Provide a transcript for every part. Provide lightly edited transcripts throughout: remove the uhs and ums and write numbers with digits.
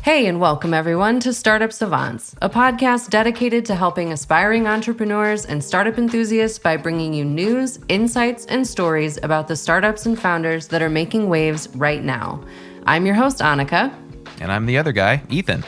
Hey, and welcome everyone to Startup Savants, a podcast dedicated to helping aspiring entrepreneurs and startup enthusiasts by bringing you news, insights, and stories about the startups and founders that are making waves right now. I'm your host, Annika. And I'm the other guy, Ethan.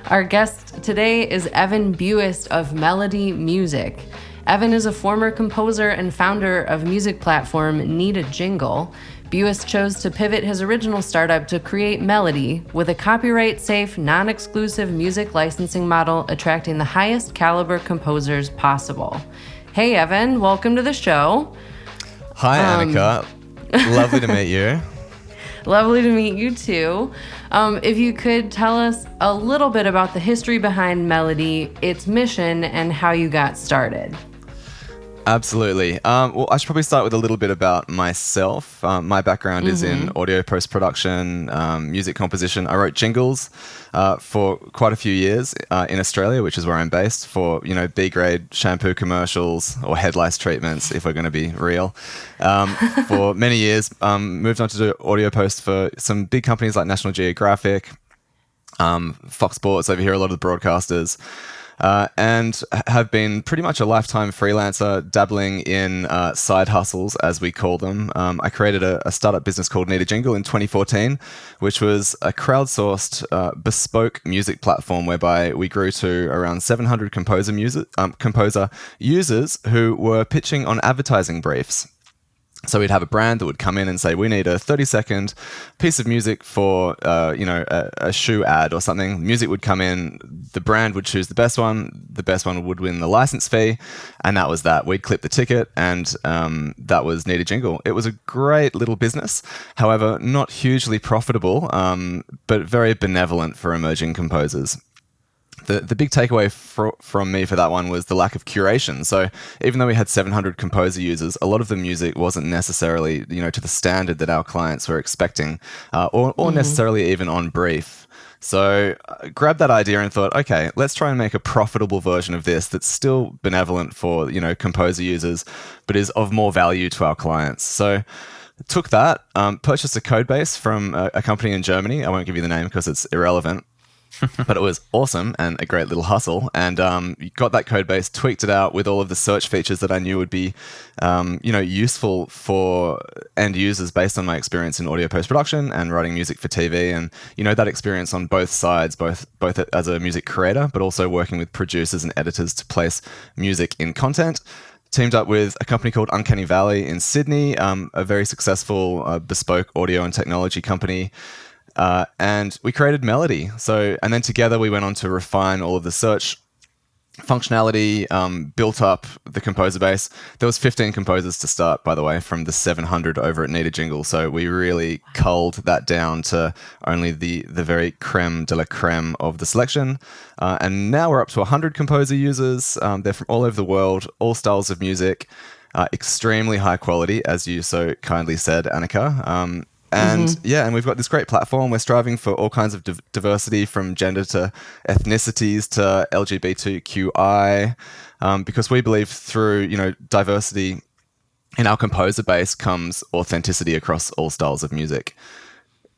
Our guest today is Evan Buist of Melodie Music. Evan is a former composer and founder of music platform Need a Jingle. Buist chose to pivot his original startup to create Melodie with a copyright-safe, non-exclusive music licensing model attracting the highest caliber composers possible. Hey, Evan, welcome to the show. Hi, Annika. Lovely to meet you. Lovely to meet you, too. If you could tell us a little bit about the history behind Melodie, its mission, and how you got started. Absolutely. Well, I should probably start with a little bit about myself. My background is in audio post-production, music composition. I wrote jingles for quite a few years in Australia, which is where I'm based, for B-grade shampoo commercials or head lice treatments, if we're going to be real. For many years, moved on to do audio post for some big companies like National Geographic, Fox Sports over here, a lot of the broadcasters. And have been pretty much a lifetime freelancer, dabbling in side hustles, as we call them. I created a startup business called Need a Jingle in 2014, which was a crowdsourced bespoke music platform whereby we grew to around 700 composer users who were pitching on advertising briefs. So we'd have a brand that would come in and say, we need a 30-second piece of music for, a shoe ad or something. Music would come in, the brand would choose the best one would win the license fee, and that was that. We'd clip the ticket, and that was Need a Jingle. It was a great little business, however, not hugely profitable, but very benevolent for emerging composers. The big takeaway from me for that one was the lack of curation. So even though we had 700 composer users, a lot of the music wasn't necessarily, to the standard that our clients were expecting, or necessarily even on brief. So I grabbed that idea and thought, okay, let's try and make a profitable version of this that's still benevolent for, composer users, but is of more value to our clients. So took that, purchased a code base from a company in Germany. I won't give you the name because it's irrelevant. But it was awesome and a great little hustle, and got that code base, tweaked it out with all of the search features that I knew would be, useful for end users based on my experience in audio post-production and writing music for TV, and that experience on both sides, both as a music creator, but also working with producers and editors to place music in content. Teamed up with a company called Uncanny Valley in Sydney, a very successful bespoke audio and technology company. And we created Melodie. And then together we went on to refine all of the search functionality, built up the composer base. There was 15 composers to start, by the way, from the 700 over at Need a Jingle. So we really culled that down to only the very creme de la creme of the selection. And now we're up to 100 composer users. They're from all over the world, all styles of music, extremely high quality, as you so kindly said, Annika. And and we've got this great platform. We're striving for all kinds of diversity, from gender to ethnicities to LGBTQI, because we believe through diversity in our composer base comes authenticity across all styles of music.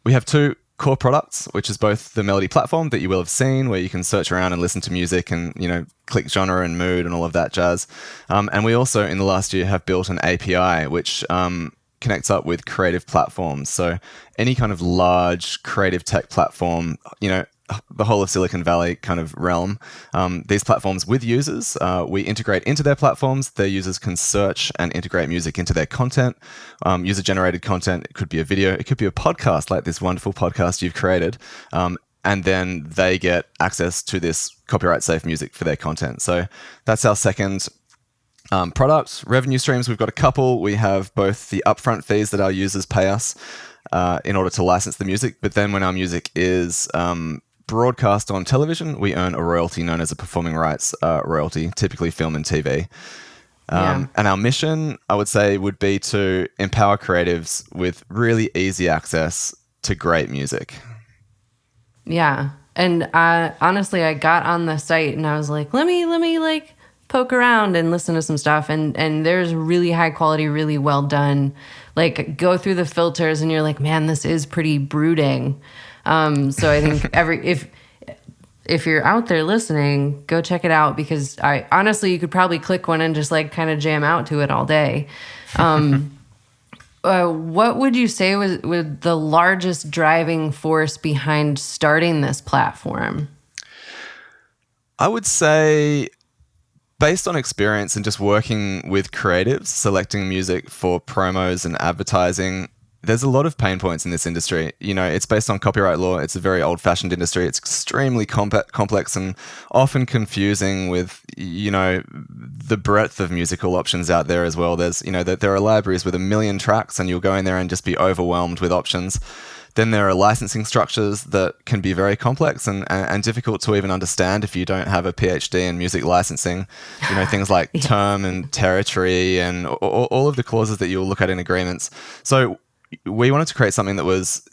We have two core products, which is both the Melodie platform that you will have seen, where you can search around and listen to music and click genre and mood and all of that jazz. And we also in the last year have built an API which connects up with creative platforms. So any kind of large creative tech platform, the whole of Silicon Valley kind of realm, these platforms with users, we integrate into their platforms. Their users can search and integrate music into their content, user-generated content. It could be a video, it could be a podcast like this wonderful podcast you've created. And then they get access to this copyright-safe music for their content. So that's our second product. Revenue streams, we've got a couple. We have both the upfront fees that our users pay us in order to license the music, but then when our music is broadcast on television, we earn a royalty known as a performing rights royalty, typically film and TV. And our mission, I would say, would be to empower creatives with really easy access to great music. Yeah. And honestly, I got on the site and I was like, let me poke around and listen to some stuff, and there's really high quality, really well done. Like, go through the filters and you're like, man, this is pretty brooding. So I think if you're out there listening, go check it out, because I honestly, you could probably click one and just like kind of jam out to it all day. What would you say was the largest driving force behind starting this platform? I would say, based on experience and just working with creatives, selecting music for promos and advertising, there's a lot of pain points in this industry. It's based on copyright law. It's a very old-fashioned industry. It's extremely complex and often confusing with, the breadth of musical options out there as well. There's, there are libraries with 1 million tracks, and you'll go in there and just be overwhelmed with options. Then there are licensing structures that can be very complex and difficult to even understand if you don't have a PhD in music licensing. Things like term and territory and all of the clauses that you'll look at in agreements. So we wanted to create something that was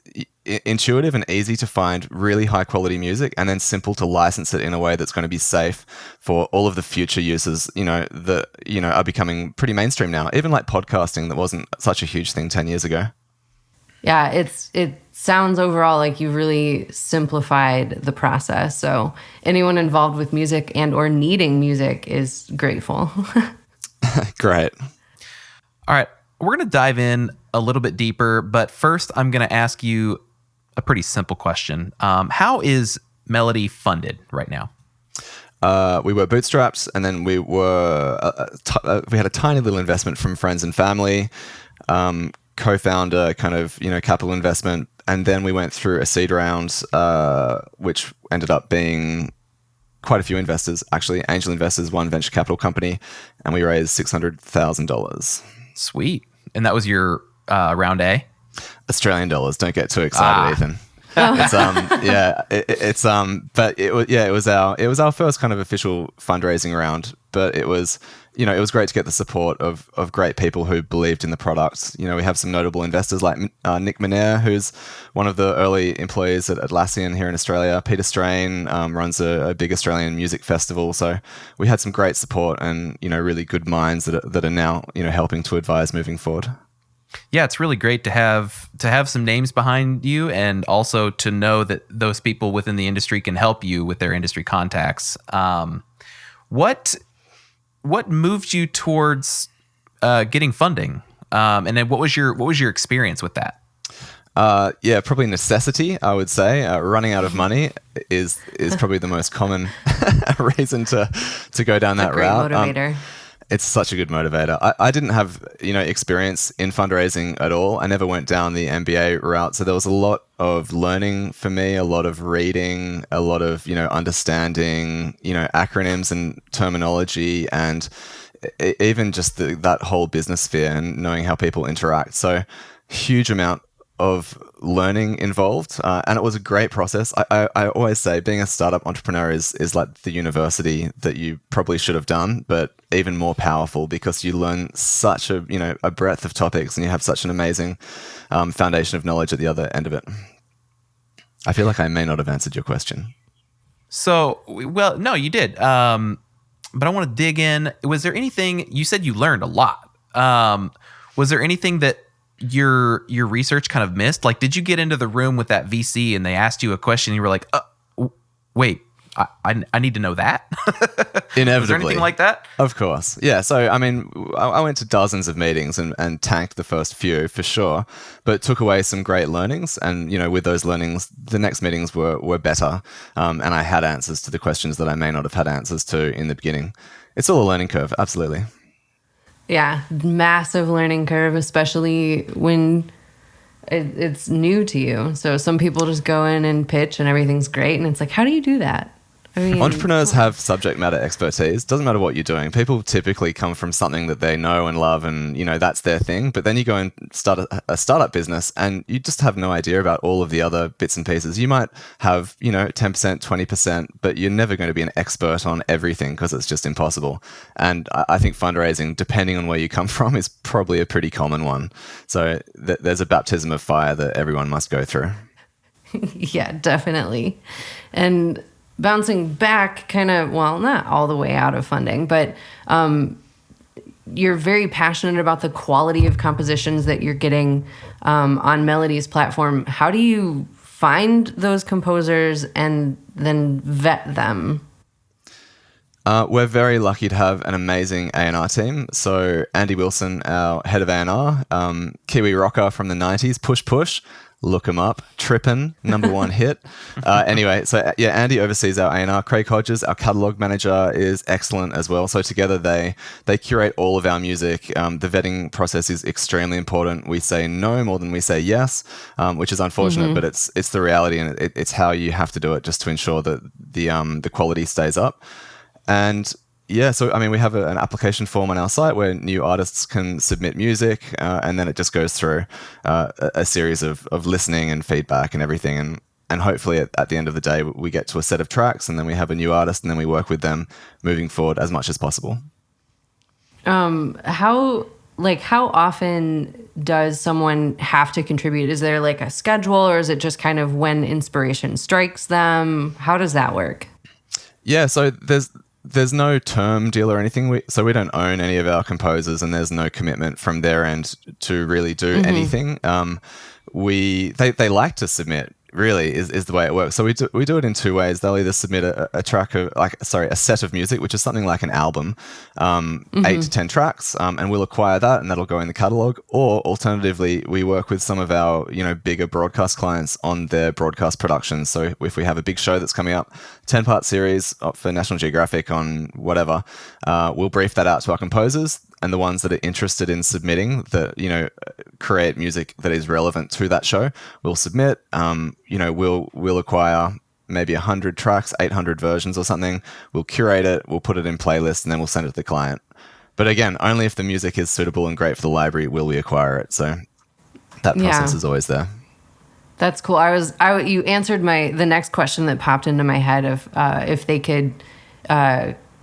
intuitive and easy to find really high quality music, and then simple to license it in a way that's going to be safe for all of the future uses, that, are becoming pretty mainstream now. Even like podcasting, that wasn't such a huge thing 10 years ago. Yeah, it sounds overall like you really simplified the process. So anyone involved with music and or needing music is grateful. Great. All right, we're going to dive in a little bit deeper, but first I'm going to ask you a pretty simple question. How is Melodie funded right now? We were bootstrapped, and then we had a tiny little investment from friends and family, co-founder kind of, capital investment. And then we went through a seed round, which ended up being quite a few investors, actually, angel investors, one venture capital company, and we raised $600,000. Sweet. And that was your round A? Australian dollars. Don't get too excited, Ethan. It was our first kind of official fundraising round, but it was great to get the support of great people who believed in the product. We have some notable investors like Nick Manair, who's one of the early employees at Atlassian here in Australia. Peter Strain runs a big Australian music festival. So we had some great support and, really good minds that are now, helping to advise moving forward. Yeah, it's really great to have some names behind you, and also to know that those people within the industry can help you with their industry contacts. What moved you towards getting funding, and then what was your experience with that? Probably necessity. I would say running out of money is probably the most common reason to go down that route. Motivator. It's such a good motivator. I didn't have, experience in fundraising at all. I never went down the MBA route. So there was a lot of learning for me, a lot of reading, a lot of, understanding, acronyms and terminology, and even just that whole business sphere and knowing how people interact. So huge amount of learning involved, and it was a great process. I always say being a startup entrepreneur is like the university that you probably should have done, but even more powerful, because you learn such a breadth of topics, and you have such an amazing foundation of knowledge at the other end of it. I feel like I may not have answered your question. So, well, no, you did. But I want to dig in. Was there anything, you said you learned a lot. Was there anything that your research kind of missed? Like, did you get into the room with that VC and they asked you a question and you were like, wait, I need to know that? Inevitably. Was there anything like that? Of course. Yeah. So, I mean, I went to dozens of meetings and tanked the first few for sure, but took away some great learnings. And, with those learnings, the next meetings were better. And I had answers to the questions that I may not have had answers to in the beginning. It's all a learning curve. Absolutely. Yeah, massive learning curve, especially when it's new to you. So some people just go in and pitch and everything's great. And it's like, how do you do that? I mean, entrepreneurs have subject matter expertise. Doesn't matter what you're doing. People typically come from something that they know and love, and that's their thing. But then you go and start a startup business, and you just have no idea about all of the other bits and pieces. You might have 10%, 20%, but you're never going to be an expert on everything, because it's just impossible. And I think fundraising, depending on where you come from, is probably a pretty common one. So there's a baptism of fire that everyone must go through. Yeah, definitely. And bouncing back not all the way out of funding, but you're very passionate about the quality of compositions that you're getting on Melodie's platform. How do you find those composers and then vet them? We're very lucky to have an amazing A&R team. So Andy Wilson, our head of A&R, Kiwi rocker from the 90s, Push Push, look him up, Trippin', #1 hit. Anyway, so yeah, Andy oversees our A&R. Craig Hodges, our catalog manager, is excellent as well. So together they curate all of our music. The vetting process is extremely important. We say no more than we say yes, which is unfortunate, but it's the reality, and it's how you have to do it just to ensure that the quality stays up. And yeah, so I mean, we have an application form on our site where new artists can submit music, and then it just goes through a series of listening and feedback and everything. And hopefully at the end of the day, we get to a set of tracks, and then we have a new artist, and then we work with them moving forward as much as possible. How often does someone have to contribute? Is there like a schedule, or is it just kind of when inspiration strikes them? How does that work? Yeah, so there's no term deal or anything. So we don't own any of our composers, and there's no commitment from their end to really do anything. They like to submit, really, is the way it works. So we do it in two ways. They'll either submit a track of a set of music, which is something like an album, 8 to 10 tracks, and we'll acquire that, and that'll go in the catalog. Or alternatively, we work with some of our bigger broadcast clients on their broadcast productions. So if we have a big show that's coming up, 10-part series for National Geographic on whatever, we'll brief that out to our composers. And the ones that are interested in submitting that, create music that is relevant to that show, we'll submit. We'll acquire maybe 100 tracks, 800 versions or something. We'll curate it, we'll put it in playlists, and then we'll send it to the client. But again, only if the music is suitable and great for the library will we acquire it. So that process is always there. That's cool. You answered the next question that popped into my head of if they could.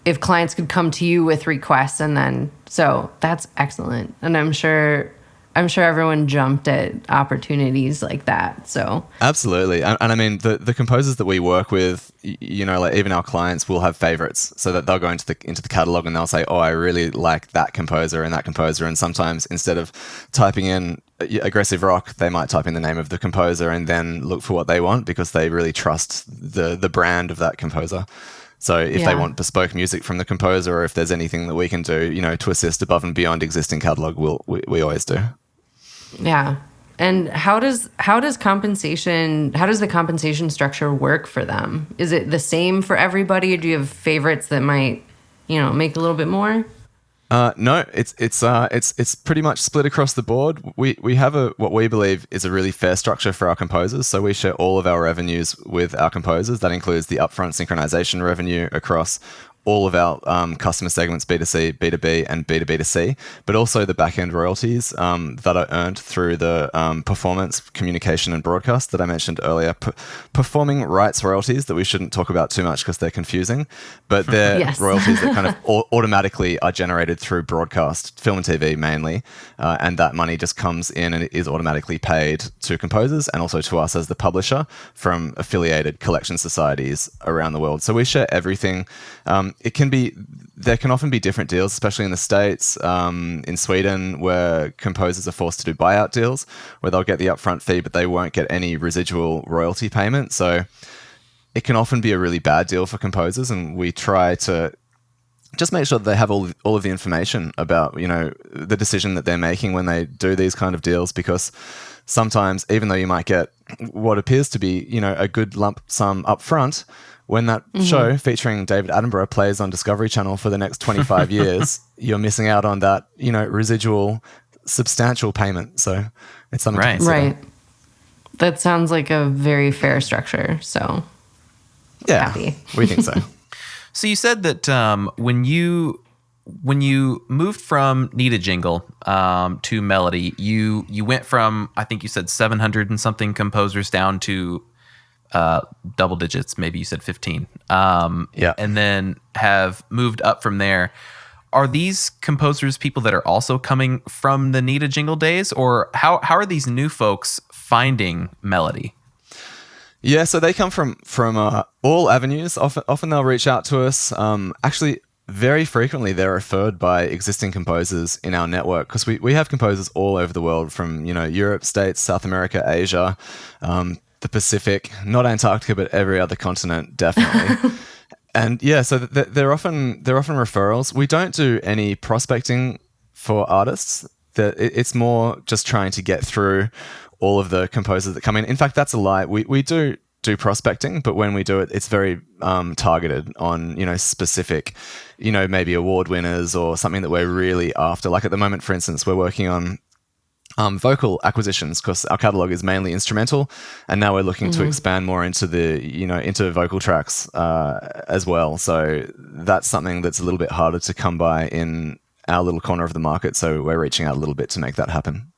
If clients could come to you with requests, and then, so that's excellent. And I'm sure everyone jumped at opportunities like that. So absolutely. And I mean, the composers that we work with, like even our clients will have favorites, so that they'll go into the catalog and they'll say, oh, I really like that composer and that composer. And sometimes instead of typing in aggressive rock, they might type in the name of the composer and then look for what they want, because they really trust the brand of that composer. So if they want bespoke music from the composer, or if there's anything that we can do, to assist above and beyond existing catalog, we always do. Yeah. And how does the compensation structure work for them? Is it the same for everybody, or do you have favorites that might, make a little bit more? No, it's pretty much split across the board. We have what we believe is a really fair structure for our composers. So we share all of our revenues with our composers. That includes the upfront synchronization revenue across all of our customer segments, B2C, B2B, and B2B2C, but also the back-end royalties that are earned through the performance, communication, and broadcast that I mentioned earlier. Performing rights royalties that we shouldn't talk about too much because they're confusing, but they're royalties that kind of automatically are generated through broadcast, film and TV mainly, and that money just comes in and it is automatically paid to composers and also to us as the publisher from affiliated collection societies around the world. So we share everything. There can often be different deals, especially in the States, in Sweden, where composers are forced to do buyout deals where they'll get the upfront fee, but they won't get any residual royalty payment. So it can often be a really bad deal for composers, and we try to just make sure that they have all of the information about, the decision that they're making when they do these kind of deals, because sometimes, even though you might get what appears to be, a good lump sum upfront, when that show featuring David Attenborough plays on Discovery Channel for the next 25 years, you're missing out on that, residual substantial payment. So it's something to consider. Right. That sounds like a very fair structure. So yeah, happy. We think so. So you said that when you moved from Need a Jingle to Melodie, you went from, I think you said 700 and something composers down to double digits, maybe you said 15. And then have moved up from there. Are these composers people that are also coming from the Need a Jingle days, or how are these new folks finding Melodie? Yeah, so they come from all avenues. Often they'll reach out to us. Actually, very frequently they're referred by existing composers in our network, because we have composers all over the world, from Europe, States, South America, Asia. the Pacific, not Antarctica, but every other continent, definitely. And yeah, so they're often referrals. We don't do any prospecting for artists. It's more just trying to get through all of the composers that come in. In fact, that's a lie. We do prospecting, but when we do it, it's very targeted on, specific, maybe award winners or something that we're really after. Like at the moment, for instance, we're working on vocal acquisitions because our catalog is mainly instrumental, and now we're looking to expand more into into vocal tracks as well. So that's something that's a little bit harder to come by in our little corner of the market. So we're reaching out a little bit to make that happen.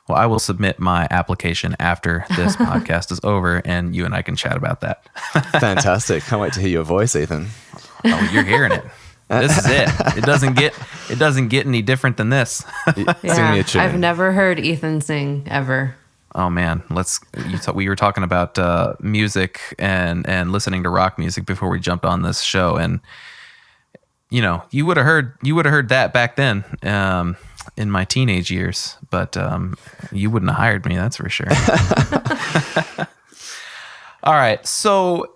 Well, I will submit my application after this podcast is over, and you and I can chat about that. Fantastic! Can't wait to hear your voice, Ethan. Oh, you're hearing it. This is it. It doesn't get any different than this. Sing me a tune. I've never heard Ethan sing ever. Oh man, we were talking about music and listening to rock music before we jumped on this show, and you would have heard that back then in my teenage years, but you wouldn't have hired me, that's for sure. All right, so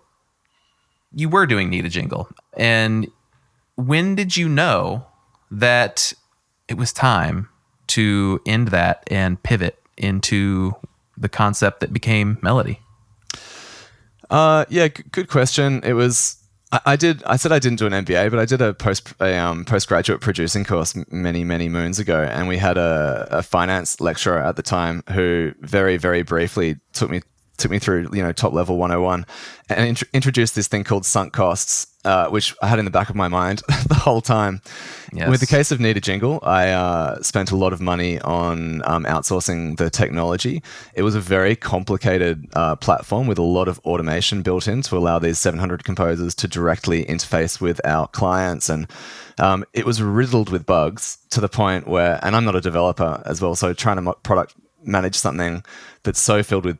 you were doing Need a Jingle, and when did you know that it was time to end that and pivot into the concept that became Melodie? Good question. It was I said I didn't do an MBA, but I did a postgraduate producing course many moons ago, and we had a finance lecturer at the time who very, very briefly took me through top level 101 and introduced this thing called sunk costs, which I had in the back of my mind the whole time. Yes. With the case of Need a Jingle, I spent a lot of money on outsourcing the technology. It was a very complicated platform with a lot of automation built in to allow these 700 composers to directly interface with our clients. And it was riddled with bugs to the point where, and I'm not a developer as well, so trying to product manage something that's so filled with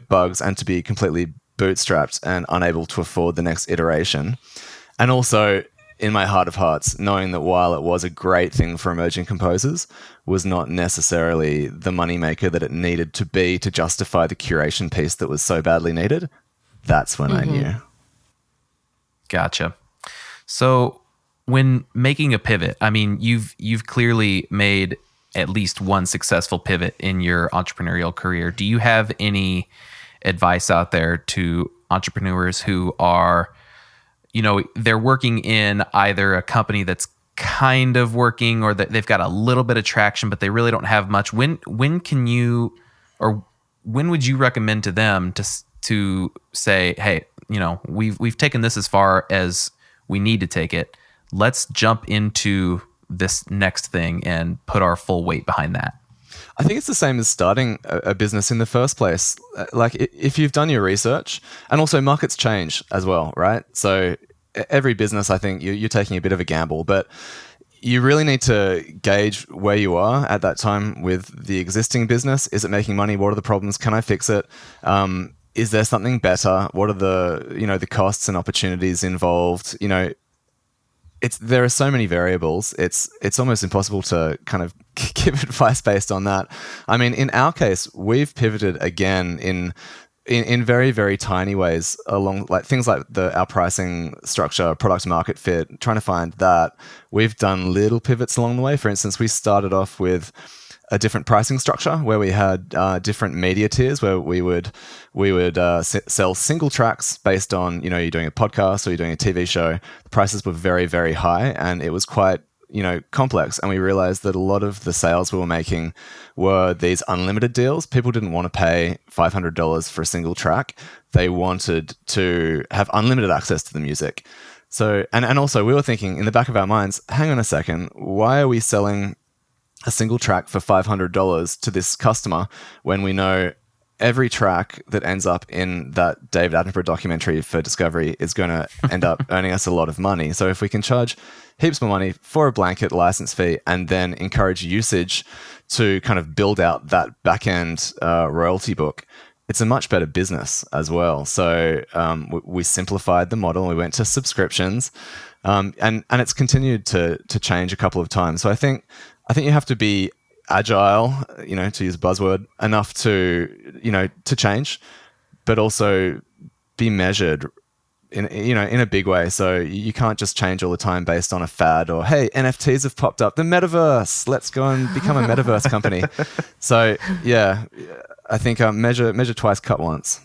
bugs and to be completely bootstrapped and unable to afford the next iteration. And also, in my heart of hearts, knowing that while it was a great thing for emerging composers, was not necessarily the moneymaker that it needed to be to justify the curation piece that was so badly needed. That's when I knew. Gotcha. So when making a pivot, I mean, you've clearly made at least one successful pivot in your entrepreneurial career. Do you have any advice out there to entrepreneurs who are, they're working in either a company that's kind of working or that they've got a little bit of traction, but they really don't have much? When can you, or when would you recommend to them to say, hey, we've taken this as far as we need to take it. Let's jump into this next thing and put our full weight behind that? I think it's the same as starting a business in the first place. Like if you've done your research, and also markets change as well, right? So every business, I think you're taking a bit of a gamble, but you really need to gauge where you are at that time with the existing business. Is it making money? What are the problems? Can I fix it? Is there something better? What are the costs and opportunities involved? There are so many variables. It's almost impossible to kind of give advice based on that. I mean, in our case, we've pivoted again in very, very tiny ways along like things like our pricing structure, product market fit, trying to find that. We've done little pivots along the way. For instance, we started off with a different pricing structure where we had different media tiers where we would sell single tracks based on, you're doing a podcast or you're doing a TV show. The prices were very, very high and it was quite, complex. And we realized that a lot of the sales we were making were these unlimited deals. People didn't want to pay $500 for a single track. They wanted to have unlimited access to the music. So, and also we were thinking in the back of our minds, hang on a second, why are we selling a single track for $500 to this customer when we know every track that ends up in that David Attenborough documentary for Discovery is going to end up earning us a lot of money? So if we can charge heaps more money for a blanket license fee and then encourage usage to kind of build out that back-end royalty book, it's a much better business as well. So we simplified the model. We went to subscriptions, and it's continued to change a couple of times. So I think you have to be agile, to use a buzzword, enough to change. but also be measured in a big way. So you can't just change all the time based on a fad or, hey, NFTs have popped up, the metaverse, let's go and become a metaverse company. So yeah, I think measure twice, cut once.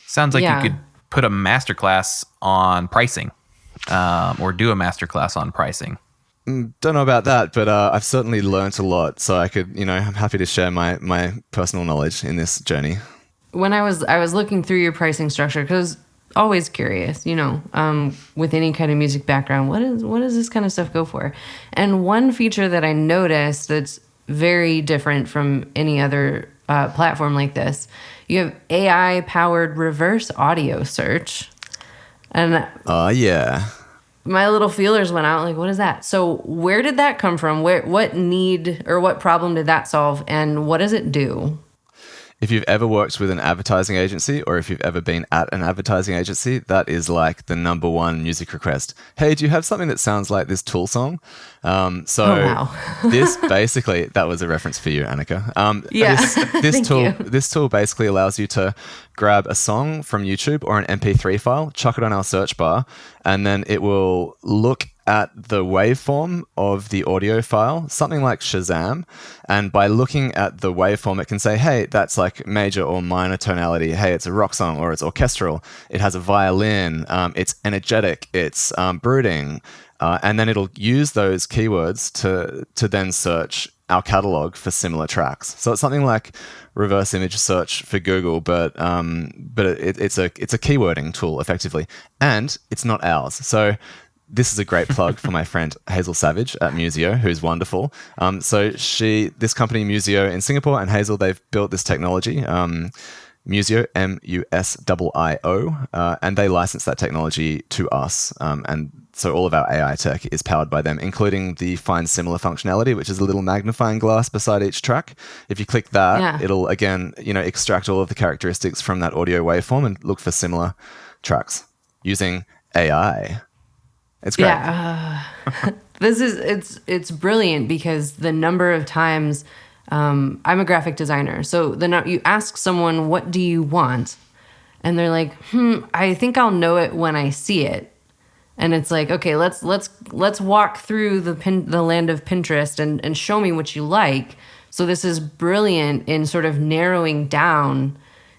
Sounds like you could put a masterclass on pricing, or do a masterclass on pricing. Don't know about that, but I've certainly learnt a lot. So I could, I'm happy to share my personal knowledge in this journey. When I was looking through your pricing structure, because always curious, with any kind of music background, what does this kind of stuff go for? And one feature that I noticed that's very different from any other platform like this, you have AI powered reverse audio search. And yeah, my little feelers went out, like, what is that? So where did that come from? What need or what problem did that solve? And what does it do? If you've ever worked with an advertising agency, or if you've ever been at an advertising agency, that is like the number one music request. Hey, do you have something that sounds like this Tool song? Oh, wow. This basically, that was a reference for you, Annika. Yeah. This tool basically allows you to grab a song from YouTube or an MP3 file, chuck it on our search bar, and then it will look at the waveform of the audio file, something like Shazam. And by looking at the waveform, it can say, hey, that's like major or minor tonality. Hey, it's a rock song, or it's orchestral. It has a violin. It's energetic. It's brooding. And then it'll use those keywords to then search our catalog for similar tracks. So it's something like reverse image search for Google, but it's a keywording tool effectively, and it's not ours. So this is a great plug for my friend Hazel Savage at Musio, who's wonderful. So this company Musio in Singapore, and Hazel, they've built this technology, Musio, MUSIO, and they license that technology to us. And so all of our AI tech is powered by them, including the find similar functionality, which is a little magnifying glass beside each track. If you click that, it'll again, extract all of the characteristics from that audio waveform and look for similar tracks using AI. It's great. Yeah, it's brilliant, because the number of times I'm a graphic designer, so you ask someone, what do you want, and they're like, I think I'll know it when I see it. And it's like, okay, let's walk through the land of Pinterest and show me what you like. So this is brilliant in sort of narrowing down.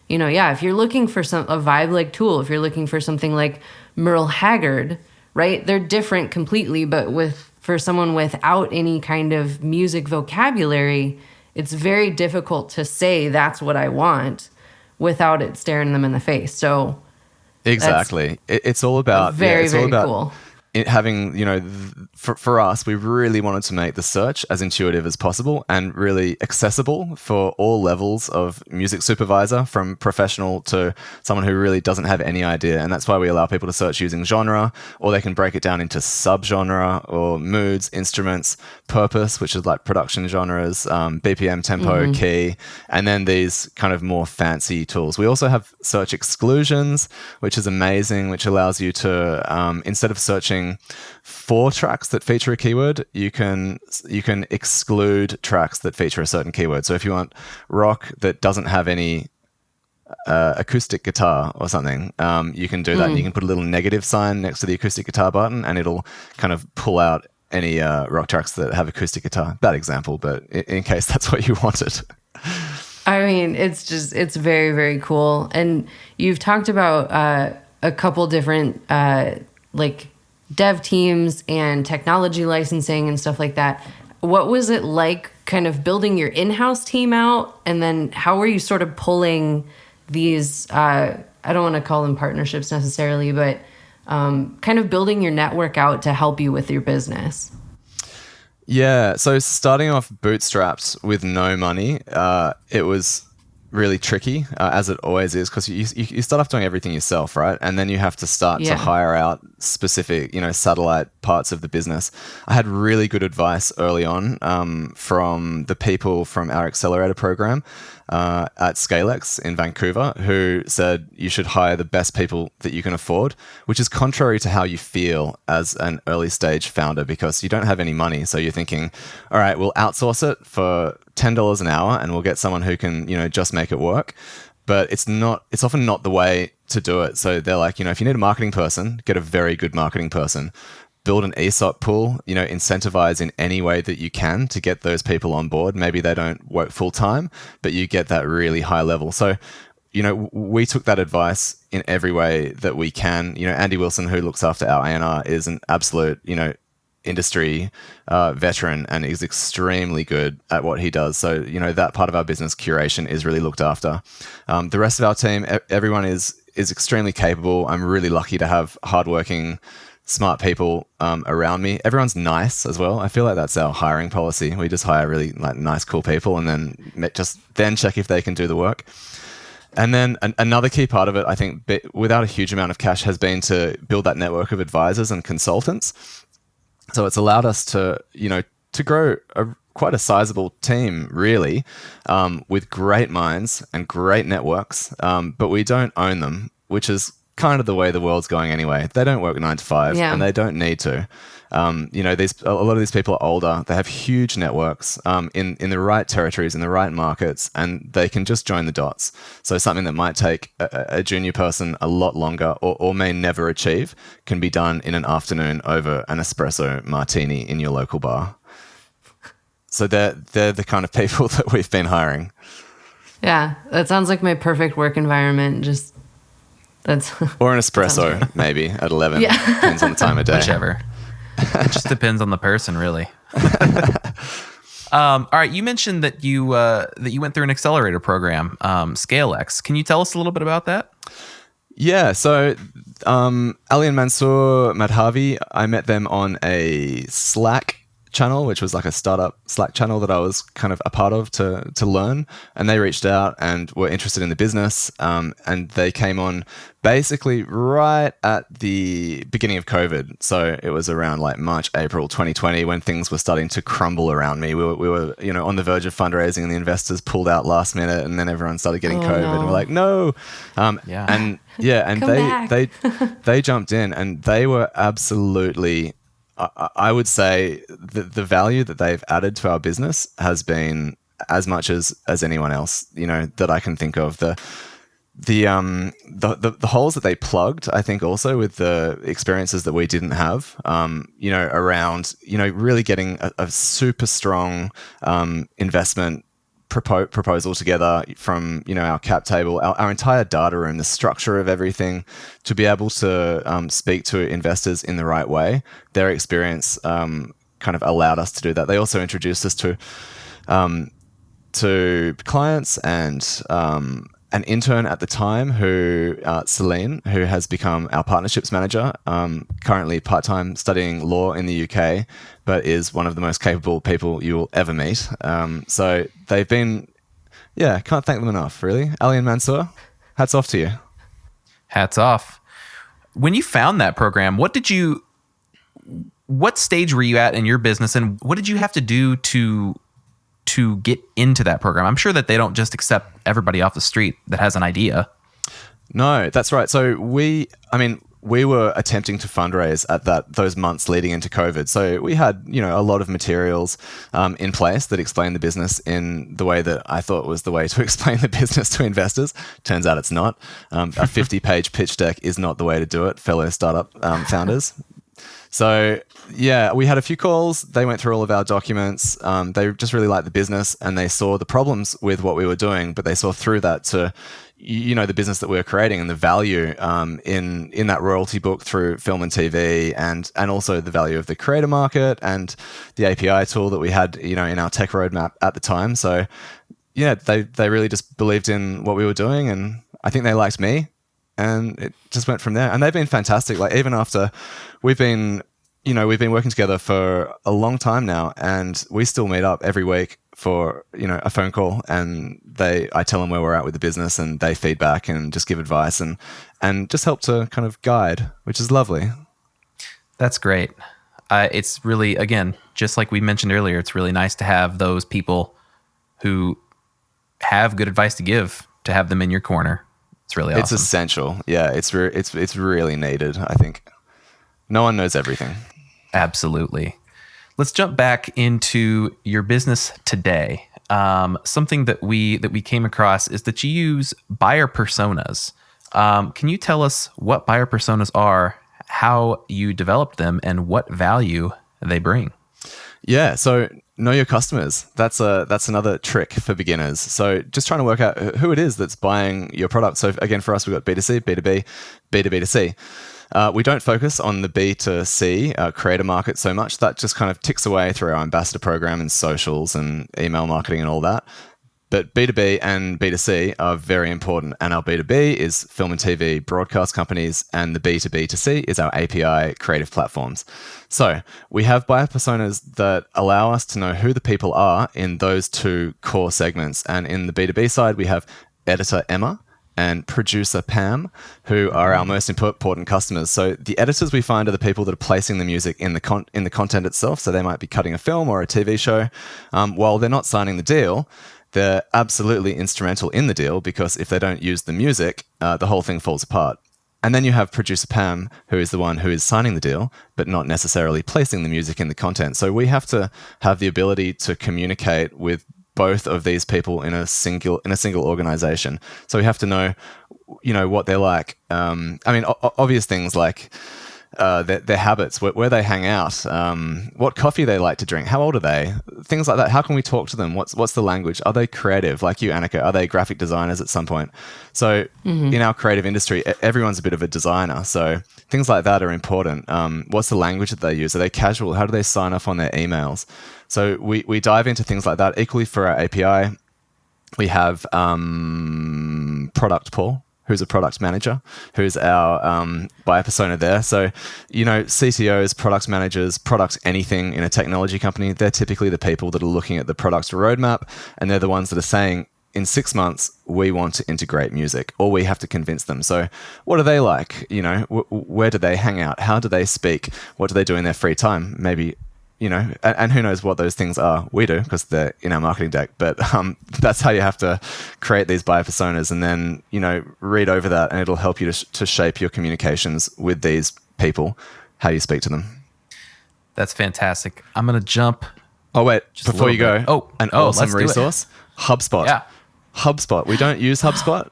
If you're looking for a vibe like Tool, if you're looking for something like Merle Haggard, right? They're different completely, but for someone without any kind of music vocabulary, it's very difficult to say that's what I want without it staring them in the face. So exactly, it's all about very cool. Having, for us, we really wanted to make the search as intuitive as possible and really accessible for all levels of music supervisor, from professional to someone who really doesn't have any idea. And that's why we allow people to search using genre, or they can break it down into subgenre or moods, instruments, purpose, which is like production genres, BPM, tempo, key, and then these kind of more fancy tools. We also have search exclusions, which is amazing, which allows you to, instead of searching for tracks that feature a keyword, you can exclude tracks that feature a certain keyword. So if you want rock that doesn't have any acoustic guitar or something, you can do that. You can put a little negative sign next to the acoustic guitar button, and it'll kind of pull out any rock tracks that have acoustic guitar. Bad example, but in case that's what you wanted. I mean, it's very, very cool. And you've talked about a couple different dev teams and technology licensing and stuff like that. What was it like kind of building your in-house team out? And then how were you sort of pulling these, I don't want to call them partnerships necessarily, but kind of building your network out to help you with your business? Yeah, so starting off bootstrapped with no money, it was really tricky, as it always is, because you start off doing everything yourself, right? And then you have to start to hire out specific, satellite parts of the business. I had really good advice early on from the people from our accelerator program at Scalex in Vancouver, who said you should hire the best people that you can afford, which is contrary to how you feel as an early stage founder, because you don't have any money. So you're thinking, all right, we'll outsource it for $10 an hour and we'll get someone who can, just make it work. but it's often not the way to do it. So they're like, if you need a marketing person, get a very good marketing person. Build an ESOP pool, incentivize in any way that you can to get those people on board. Maybe they don't work full time, but you get that really high level. So, we took that advice in every way that we can. Andy Wilson, who looks after our A&R, is an absolute, industry veteran and is extremely good at what he does. So, that part of our business, curation, is really looked after. The rest of our team, everyone is extremely capable. I'm really lucky to have hardworking, smart people around me. Everyone's nice as well. I feel like that's our hiring policy. We just hire really nice, cool people, and then check if they can do the work. And then another key part of it, I think, without a huge amount of cash, has been to build that network of advisors and consultants. So it's allowed us to grow quite a sizable team, really, with great minds and great networks. But we don't own them, which is kind of the way the world's going anyway. They don't work 9 to 5, and they don't need to. A lot of these people are older. They have huge networks in the right territories, in the right markets, and they can just join the dots. So something that might take a junior person a lot longer or may never achieve can be done in an afternoon over an espresso martini in your local bar. So they're the kind of people that we've been hiring. Yeah, that sounds like my perfect work environment. Or an espresso, maybe at 11. Yeah. Depends on the time of day. Whichever. It just depends on the person, really. All right, you mentioned that you went through an accelerator program, ScaleX. Can you tell us a little bit about that? Yeah, so Ali and Mansoor Madhavi, I met them on a Slack channel, which was like a startup Slack channel that I was kind of a part of to learn. And they reached out and were interested in the business. And they came on basically right at the beginning of COVID. So it was around like March, April 2020 when things were starting to crumble around me. We were on the verge of fundraising, and the investors pulled out last minute, and then everyone started getting COVID. No. And we're like, no. And they jumped in, and they were absolutely, I would say the value that they've added to our business has been as much as anyone else, that I can think of. The holes that they plugged, I think, also with the experiences that we didn't have, around, really getting a super strong investment proposal together from our cap table, our entire data room, the structure of everything, to be able to speak to investors in the right way. Their experience kind of allowed us to do that. They also introduced us to clients and an intern at the time, Celine, who has become our partnerships manager, currently part-time studying law in the UK, but is one of the most capable people you will ever meet. So they've been, can't thank them enough, really. Ali and Mansoor, hats off to you. Hats off. When you found that program, what stage were you at in your business, and what did you have to do to get into that program? I'm sure that they don't just accept everybody off the street that has an idea. No, that's right. So we were attempting to fundraise at those months leading into COVID. So we had, a lot of materials in place that explained the business in the way that I thought was the way to explain the business to investors. Turns out it's not. A 50-page pitch deck is not the way to do it, fellow startup founders. So we had a few calls. They went through all of our documents. They just really liked the business, and they saw the problems with what we were doing, but they saw through that to, the business that we were creating and the value in that royalty book through film and TV, and also the value of the creator market and the API tool that we had, in our tech roadmap at the time. So they really just believed in what we were doing, and I think they liked me. And it just went from there. And they've been fantastic. Like, even after we've been working together for a long time now, and we still meet up every week for, a phone call, and I tell them where we're at with the business, and they feedback and just give advice and just help to kind of guide, which is lovely. That's great. It's really, again, just like we mentioned earlier, it's really nice to have those people who have good advice to give, to have them in your corner. It's really awesome. It's essential. Yeah, it's really needed, I think. No one knows everything. Absolutely. Let's jump back into your business today. something that we came across is that you use buyer personas. Can you tell us what buyer personas are, how you developed them, and what value they bring? Yeah, so know your customers. That's another trick for beginners. So just trying to work out who it is that's buying your product. So again, for us, we've got B2C, B2B, B2B2C. We don't focus on the B2C creator market so much. That just kind of ticks away through our ambassador program and socials and email marketing and all that. But B2B and B2C are very important. And our B2B is film and TV broadcast companies, and the B2B2C is our API creative platforms. So we have buyer personas that allow us to know who the people are in those two core segments. And in the B2B side, we have editor Emma and producer Pam, who are our most important customers. So the editors we find are the people that are placing the music in the content itself. So they might be cutting a film or a TV show. While they're not signing the deal, they're absolutely instrumental in the deal, because if they don't use the music, the whole thing falls apart. And then you have producer Pam, who is the one who is signing the deal, but not necessarily placing the music in the content. So we have to have the ability to communicate with both of these people in a single organization. So we have to know, what they're like. Obvious things like their habits, where they hang out, what coffee they like to drink, how old are they, things like that. How can we talk to them? What's the language? Are they creative like you, Annika? Are they graphic designers at some point? So in our creative industry, everyone's a bit of a designer, so things like that are important. What's the language that they use? Are they casual? How do they sign off on their emails? So we dive into things like that. Equally for our API, we have product Paul, who's a product manager, who's our buyer persona there. So, CTOs, product managers, product anything in a technology company, they're typically the people that are looking at the product roadmap, and they're the ones that are saying, in 6 months, we want to integrate music, or we have to convince them. So what are they like? Where do they hang out? How do they speak? What do they do in their free time? Maybe, and who knows what those things are. We do, because they're in our marketing deck. But that's how you have to create these buyer personas, and then, read over that, and it'll help you to shape your communications with these people, how you speak to them. That's fantastic. I'm going to jump. Oh, wait, before you go, an awesome resource, HubSpot. Yeah. HubSpot. We don't use HubSpot,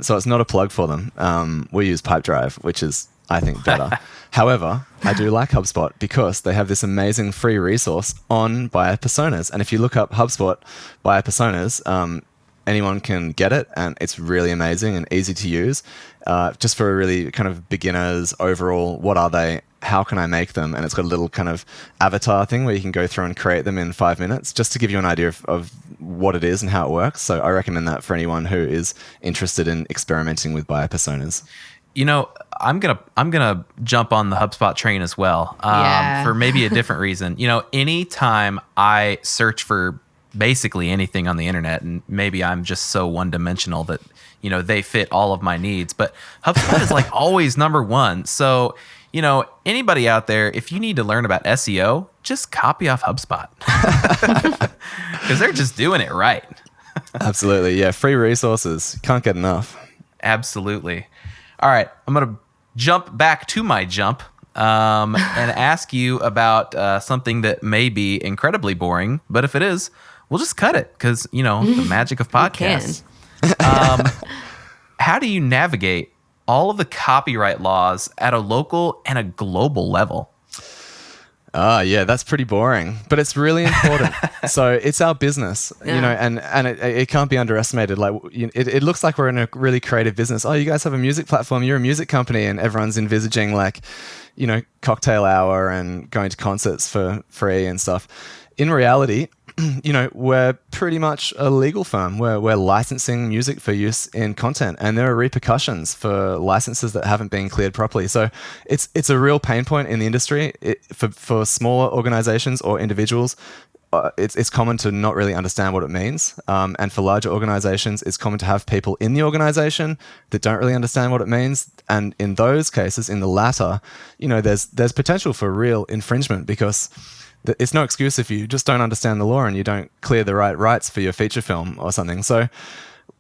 so it's not a plug for them. We use Pipedrive, which is, I think, better. However, I do like HubSpot because they have this amazing free resource on buyer personas. And if you look up HubSpot buyer personas, anyone can get it, and it's really amazing and easy to use. Just for a really kind of beginners overall, what are they? How can I make them? And it's got a little kind of avatar thing where you can go through and create them in 5 minutes, just to give you an idea of what it is and how it works. So I recommend that for anyone who is interested in experimenting with buyer personas. I'm gonna jump on the HubSpot train as well, for maybe a different reason. Anytime I search for basically anything on the internet, and maybe I'm just so one-dimensional that they fit all of my needs, but HubSpot is like always number one. So anybody out there, if you need to learn about SEO, just copy off HubSpot, because they're just doing it right. Absolutely, yeah. Free resources, can't get enough. Absolutely. All right, I'm going to jump back to my jump and ask you about something that may be incredibly boring, but if it is, we'll just cut it, because, the magic of podcasts. How do you navigate all of the copyright laws at a local and a global level? Yeah, that's pretty boring, but it's really important. So it's our business, and it can't be underestimated. Like, it looks like we're in a really creative business. Oh, you guys have a music platform, you're a music company, and everyone's envisaging cocktail hour and going to concerts for free and stuff. In reality, we're pretty much a legal firm. We're licensing music for use in content, and there are repercussions for licenses that haven't been cleared properly. So it's a real pain point in the industry. For smaller organizations or individuals, it's common to not really understand what it means. And for larger organizations, it's common to have people in the organization that don't really understand what it means. And in those cases, in the latter, there's potential for real infringement, because it's no excuse if you just don't understand the law and you don't clear the right rights for your feature film or something. So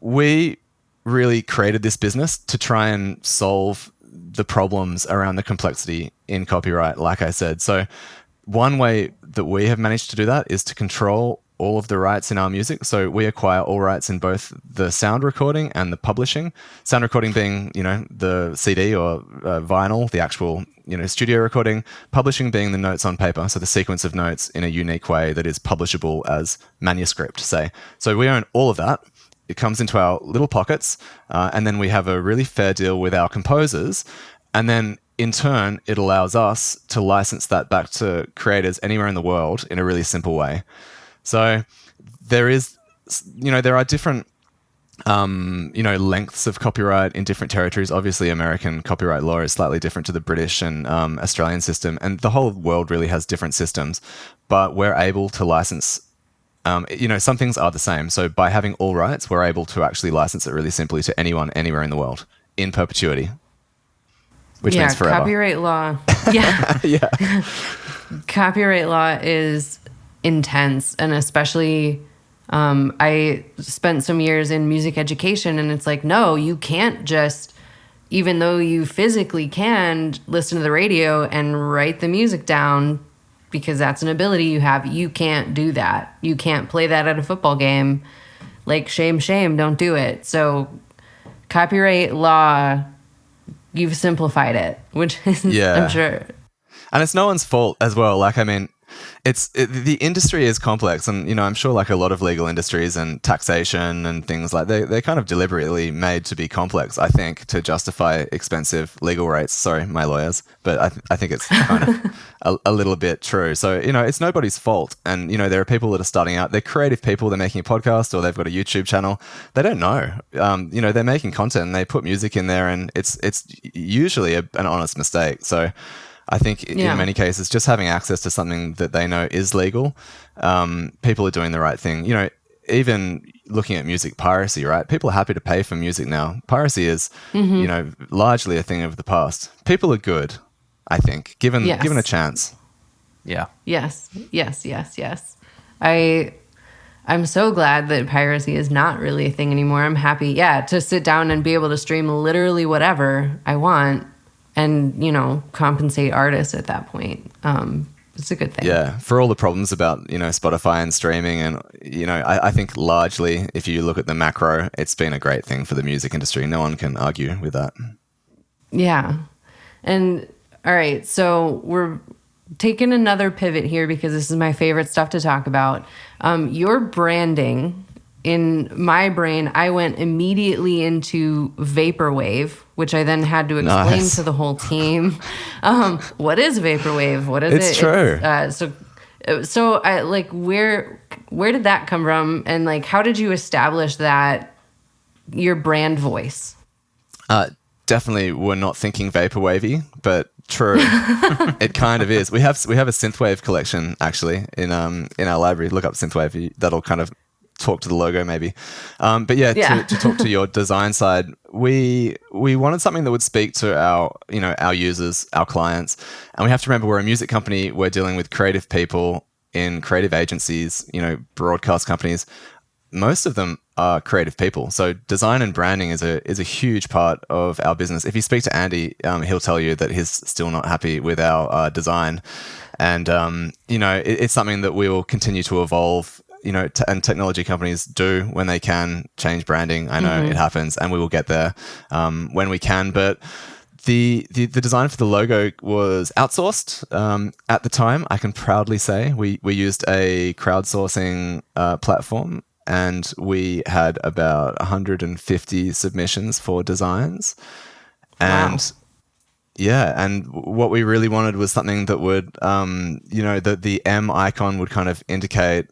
we really created this business to try and solve the problems around the complexity in copyright, like I said. So one way that we have managed to do that is to control all of the rights in our music. So we acquire all rights in both the sound recording and the publishing. Sound recording being, the CD or vinyl, the actual, studio recording. Publishing being the notes on paper, so the sequence of notes in a unique way that is publishable as manuscript, say. So we own all of that. It comes into our little pockets, and then we have a really fair deal with our composers. And then in turn, it allows us to license that back to creators anywhere in the world in a really simple way. So there are different, lengths of copyright in different territories. Obviously, American copyright law is slightly different to the British and Australian system, and the whole world really has different systems. But we're able to license. Some things are the same. So by having all rights, we're able to actually license it really simply to anyone, anywhere in the world, in perpetuity, which means forever. Copyright law. Yeah. Yeah. Copyright law is intense, and especially I spent some years in music education, and it's like, no, you can't just, even though you physically can listen to the radio and write the music down, because that's an ability you have, you can't do that. You can't play that at a football game. Like, shame, don't do it. So copyright law, you've simplified it, which is, I'm sure. And it's no one's fault as well. Like, I mean, the industry is complex, and I'm sure like a lot of legal industries and taxation and things like they're kind of deliberately made to be complex, I think, to justify expensive legal rates. Sorry, my lawyers, but I think it's kind of a little bit true. So it's nobody's fault, and there are people that are starting out. They're creative people. They're making a podcast or they've got a YouTube channel. They don't know. They're making content and they put music in there, and it's usually an honest mistake. So I think in many cases, just having access to something that they know is legal, people are doing the right thing. Even looking at music piracy, right? People are happy to pay for music now. Piracy is, largely a thing of the past. People are good, I think, given a chance. Yeah. Yes. I'm so glad that piracy is not really a thing anymore. I'm happy, to sit down and be able to stream literally whatever I want. And, compensate artists at that point. It's a good thing. Yeah, for all the problems about, Spotify and streaming. And, I think largely, if you look at the macro, it's been a great thing for the music industry. No one can argue with that. Yeah. And, all right, so we're taking another pivot here because this is my favorite stuff to talk about. Your branding. In my brain, I went immediately into vaporwave, which I then had to explain to the whole team. What is vaporwave? What is it? It's true. So I like where did that come from, and like how did you establish that your brand voice? Definitely, we're not thinking vaporwavy, but true, it kind of is. We have a synthwave collection actually in our library. Look up synthwave. That'll kind of talk to the logo maybe. To talk to your design side, we wanted something that would speak to our users, our clients. And we have to remember we're a music company. We're dealing with creative people in creative agencies, broadcast companies. Most of them are creative people. So design and branding is a huge part of our business. If you speak to Andy, he'll tell you that he's still not happy with our design. And, it's something that we will continue to evolve. And technology companies do when they can change branding. I know it happens, and we will get there when we can. But the design for the logo was outsourced at the time. I can proudly say we used a crowdsourcing platform, and we had about 150 submissions for designs. And wow. Yeah, and what we really wanted was something that would, the M icon would kind of indicate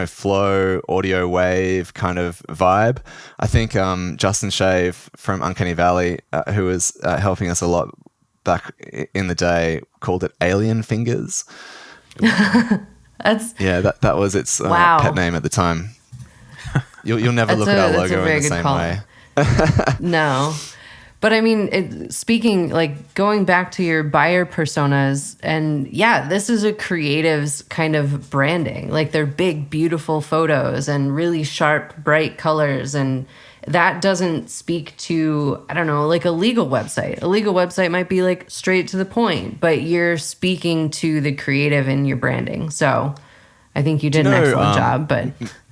flow, audio wave kind of vibe. I think Justin Shave from Uncanny Valley, who was helping us a lot back in the day, called it Alien Fingers. That was its pet name at the time. You'll never look at our logo in the same way. No. But I mean, going back to your buyer personas, and this is a creative's kind of branding. Like, they're big, beautiful photos and really sharp, bright colors. And that doesn't speak to, I don't know, like a legal website. A legal website might be like straight to the point, but you're speaking to the creative in your branding. So I think you did an excellent job, but...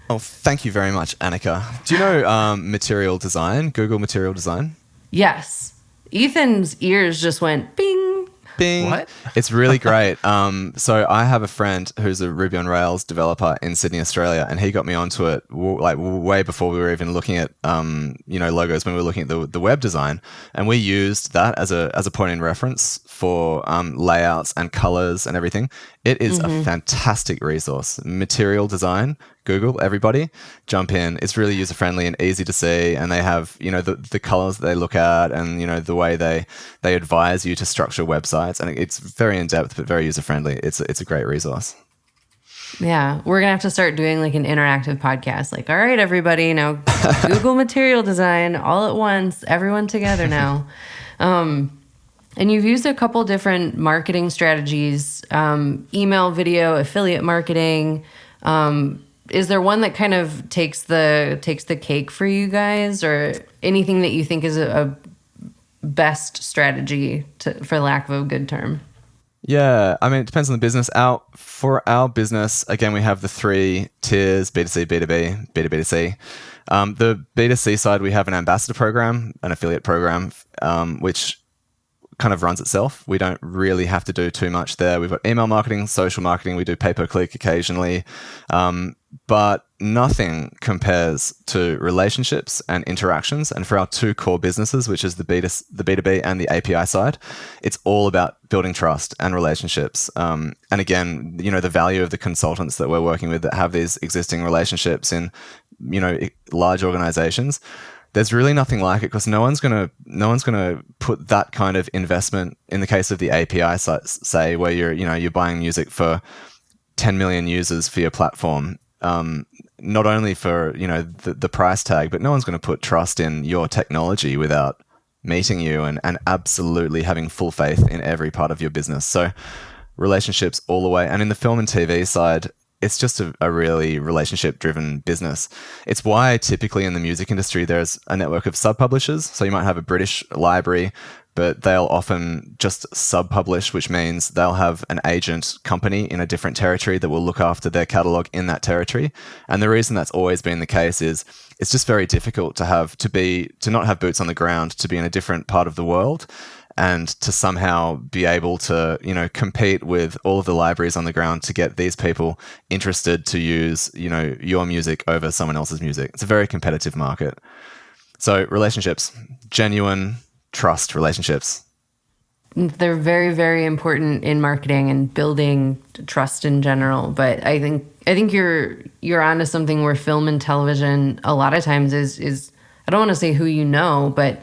Oh, thank you very much, Annika. Do you know material design, Google material design? Yes. Ethan's ears just went bing. Bing. What? It's really great. So I have a friend who's a Ruby on Rails developer in Sydney, Australia, and he got me onto it like way before we were even looking at logos, when we were looking at the web design, and we used that as a point in reference for layouts and colors and everything. It is a fantastic resource. Material design, Google, everybody jump in. It's really user friendly and easy to see, and they have the colors that they look at, and the way they advise you to structure websites, and it's very in depth but very user friendly. It's a great resource. Yeah, we're gonna have to start doing like an interactive podcast. Like, all right, everybody, now Google material design all at once, everyone together now. And you've used a couple different marketing strategies: email, video, affiliate marketing. Is there one that kind of takes the cake for you guys, or anything that you think is a best strategy, for lack of a good term? Yeah, I mean, it depends on the business. For our business, again, we have the 3 tiers: B2C, B2B, B2B2C. The B2C side, we have an ambassador program, an affiliate program, which kind of runs itself. We don't really have to do too much there. We've got email marketing, social marketing. We do pay-per-click occasionally, but nothing compares to relationships and interactions. And for our 2 core businesses, which is the B2B and the API side, it's all about building trust and relationships. And again, the value of the consultants that we're working with that have these existing relationships in, large organizations. There's really nothing like it, because no one's gonna put that kind of investment in the case of the API site, say, where you're buying music for 10 million users for your platform. Not only for the price tag, but no one's going to put trust in your technology without meeting you and absolutely having full faith in every part of your business. So relationships all the way. And in the film and TV side, it's just a really relationship-driven business. It's why typically in the music industry, there's a network of sub-publishers. So you might have a British library, but they'll often just sub-publish, which means they'll have an agent company in a different territory that will look after their catalog in that territory. And the reason that's always been the case is it's just very difficult to not have boots on the ground, to be in a different part of the world, and to somehow be able to, compete with all of the libraries on the ground to get these people interested to use, your music over someone else's music. It's a very competitive market. So relationships, genuine trust relationships. They're very, very important in marketing and building trust in general. But I think you're onto something where film and television a lot of times is I don't want to say who you know, but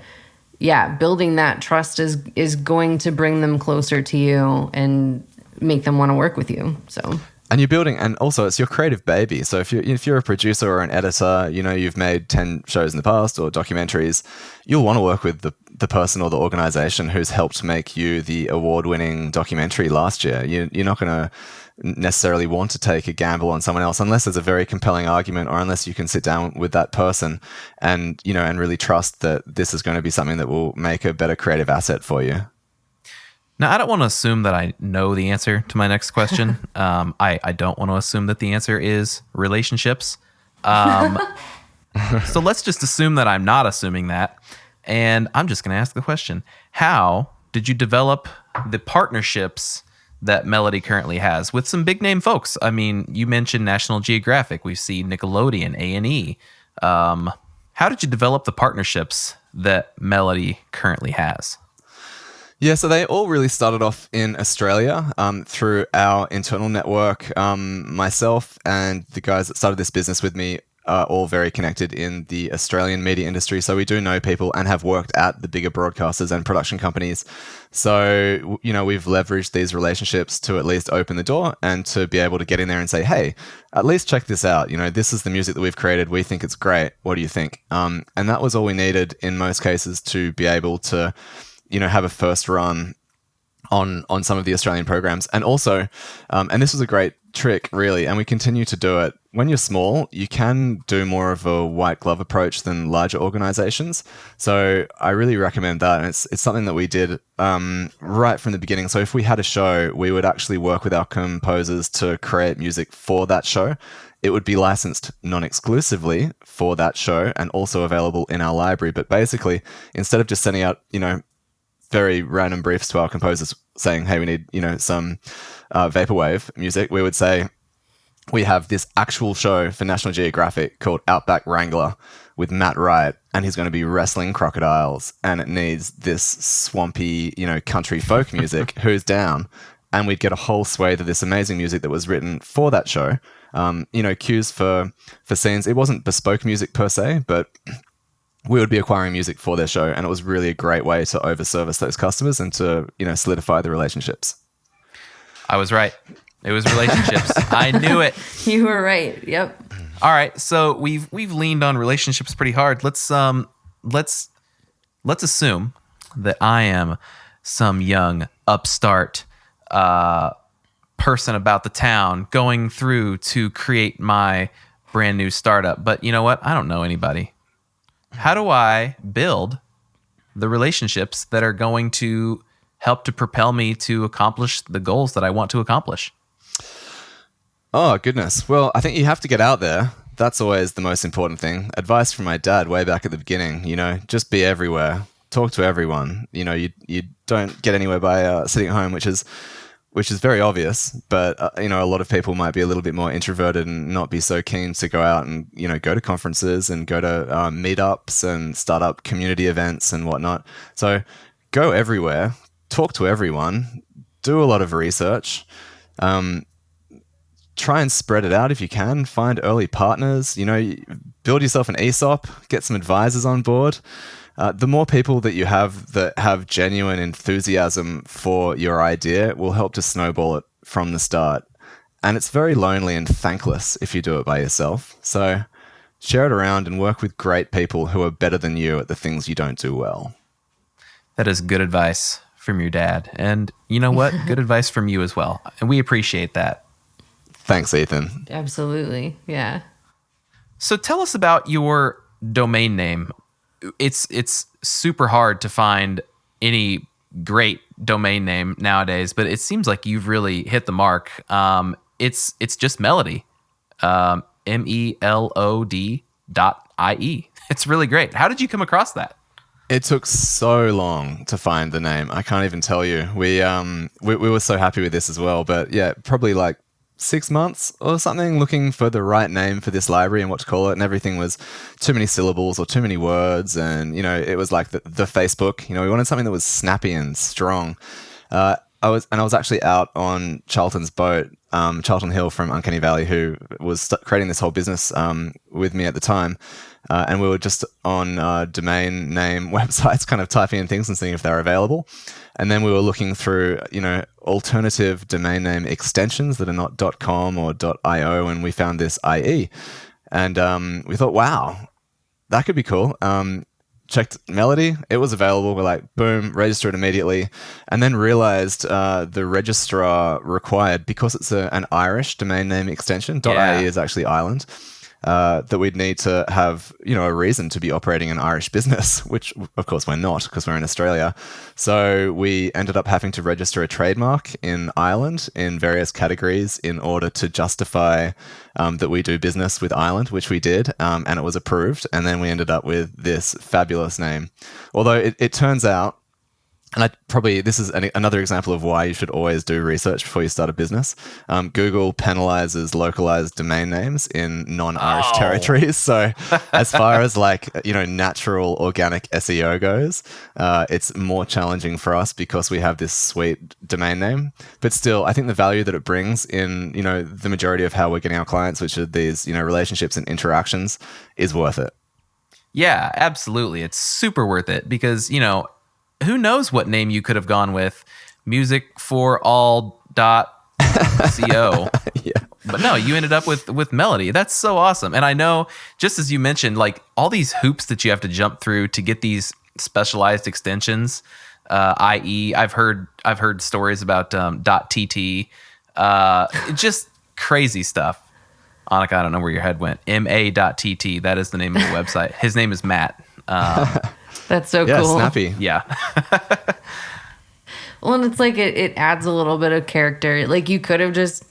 yeah, building that trust is going to bring them closer to you and make them want to work with you. So. And you're building, and also it's your creative baby. So if you're a producer or an editor, you've made 10 shows in the past or documentaries, you'll want to work with the person or the organization who's helped make you the award-winning documentary last year. You're not going to necessarily want to take a gamble on someone else unless there's a very compelling argument, or unless you can sit down with that person and really trust that this is going to be something that will make a better creative asset for you. Now, I don't want to assume that I know the answer to my next question. I don't want to assume that the answer is relationships. So let's just assume that I'm not assuming that. And I'm just going to ask the question: how did you develop the partnerships that Melodie currently has with some big name folks? I mean, you mentioned National Geographic. We see Nickelodeon, A&E. How did you develop the partnerships that Melodie currently has? Yeah, so they all really started off in Australia through our internal network. Myself and the guys that started this business with me are all very connected in the Australian media industry. So we do know people and have worked at the bigger broadcasters and production companies. So, we've leveraged these relationships to at least open the door and to be able to get in there and say, hey, at least check this out. This is the music that we've created. We think it's great. What do you think? And that was all we needed in most cases to be able to have a first run on some of the Australian programs. And also, and this was a great trick, really, and we continue to do it. When you're small, you can do more of a white glove approach than larger organizations. So I really recommend that. And it's something that we did right from the beginning. So if we had a show, we would actually work with our composers to create music for that show. It would be licensed non-exclusively for that show and also available in our library. But basically, instead of just sending out, very random briefs to our composers saying, hey, we need, some vaporwave music, we would say, we have this actual show for National Geographic called Outback Wrangler with Matt Wright, and he's going to be wrestling crocodiles, and it needs this swampy, country folk music. Who's down? And we'd get a whole swathe of this amazing music that was written for that show. Cues for scenes. It wasn't bespoke music per se, but we would be acquiring music for their show, and it was really a great way to overservice those customers and to, solidify the relationships. I was right. It was relationships. I knew it. You were right. Yep. All right. So we've leaned on relationships pretty hard. Let's assume that I am some young upstart person about the town going through to create my brand new startup. But you know what? I don't know anybody. How do I build the relationships that are going to help to propel me to accomplish the goals that I want to accomplish? Oh, goodness. Well, I think you have to get out there. That's always the most important thing. Advice from my dad way back at the beginning, just be everywhere. Talk to everyone. You don't get anywhere by sitting at home, which is very obvious. But, a lot of people might be a little bit more introverted and not be so keen to go out and, go to conferences and go to meetups and start up community events and whatnot. So go everywhere. Talk to everyone. Do a lot of research. Try and spread it out if you can. Find early partners. Build yourself an ESOP. Get some advisors on board. The more people that you have that have genuine enthusiasm for your idea will help to snowball it from the start. And it's very lonely and thankless if you do it by yourself. So share it around and work with great people who are better than you at the things you don't do well. That is good advice from your dad. And you know what? Good advice from you as well. And we appreciate that. Thanks, Ethan. Absolutely. Yeah. So tell us about your domain name. It's super hard to find any great domain name nowadays, but it seems like you've really hit the mark. It's just Melodie, MELOD.IE. It's really great. How did you come across that? It took so long to find the name. I can't even tell you. We were so happy with this as well, but yeah, probably like 6 months or something looking for the right name for this library and what to call it, and everything was too many syllables or too many words, and it was like the Facebook. We wanted something that was snappy and strong. I was actually out on Charlton's boat, Charlton Hill from Uncanny Valley, who was creating this whole business with me at the time. And we were just on domain name websites, kind of typing in things and seeing if they're available. And then we were looking through, alternative domain name extensions that are not .com or .io, and we found this IE. And we thought, wow, that could be cool. Checked Melodie, it was available. We're like, boom, registered immediately. And then realized the registrar required, because it's an Irish domain name extension, .ie is actually Ireland, that we'd need to have, a reason to be operating an Irish business, which of course we're not because we're in Australia. So we ended up having to register a trademark in Ireland in various categories in order to justify that we do business with Ireland, which we did, and it was approved. And then we ended up with this fabulous name. Although it turns out, and this is another example of why you should always do research before you start a business. Google penalizes localized domain names in non-Irish territories. So as far as natural organic SEO goes, it's more challenging for us because we have this sweet domain name. But still, I think the value that it brings in, the majority of how we're getting our clients, which are these, relationships and interactions, is worth it. Yeah, absolutely. It's super worth it because, who knows what name you could have gone with? musicforall.co. Yeah. But no, you ended up with Melodie. That's so awesome. And I know, just as you mentioned, all these hoops that you have to jump through to get these specialized extensions, i.e., I've heard stories about .tt. Just crazy stuff. Annika, I don't know where your head went. ma.tt. That is the name of the website. His name is Matt. That's so Yeah, cool. snappy. Yeah. Well, and it's like it adds a little bit of character. Like you could have just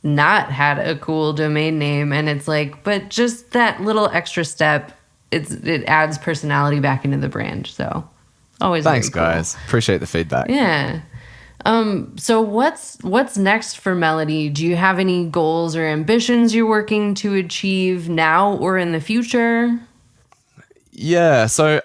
not had a cool domain name, and it's like, but just that little extra step, it adds personality back into the brand. So always Thanks, very cool. guys. Appreciate the feedback. Yeah. So what's next for Melodie? Do you have any goals or ambitions you're working to achieve now or in the future? Yeah, so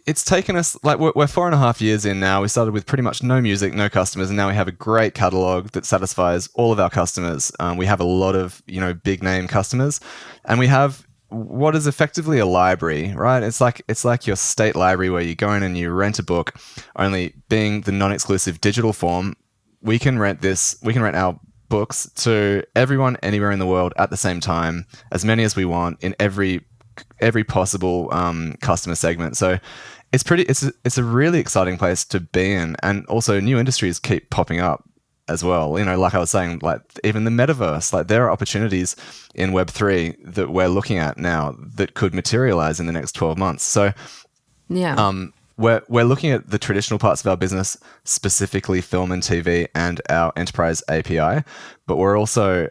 it's taken us, like, we're 4.5 years in now. We started with pretty much no music, no customers, and now we have a great catalog that satisfies all of our customers. We have a lot of, big name customers, and we have what is effectively a library, right? It's like your state library where you go in and you rent a book. Only being the non-exclusive digital form, we can rent our books to everyone anywhere in the world at the same time, as many as we want in every possible customer segment. So it's a really exciting place to be in, and also new industries keep popping up as well. Like I was saying, like even the metaverse, like there are opportunities in Web3 that we're looking at now that could materialize in the next 12 months. So Yeah. we're looking at the traditional parts of our business, specifically film and TV and our enterprise API, but we're also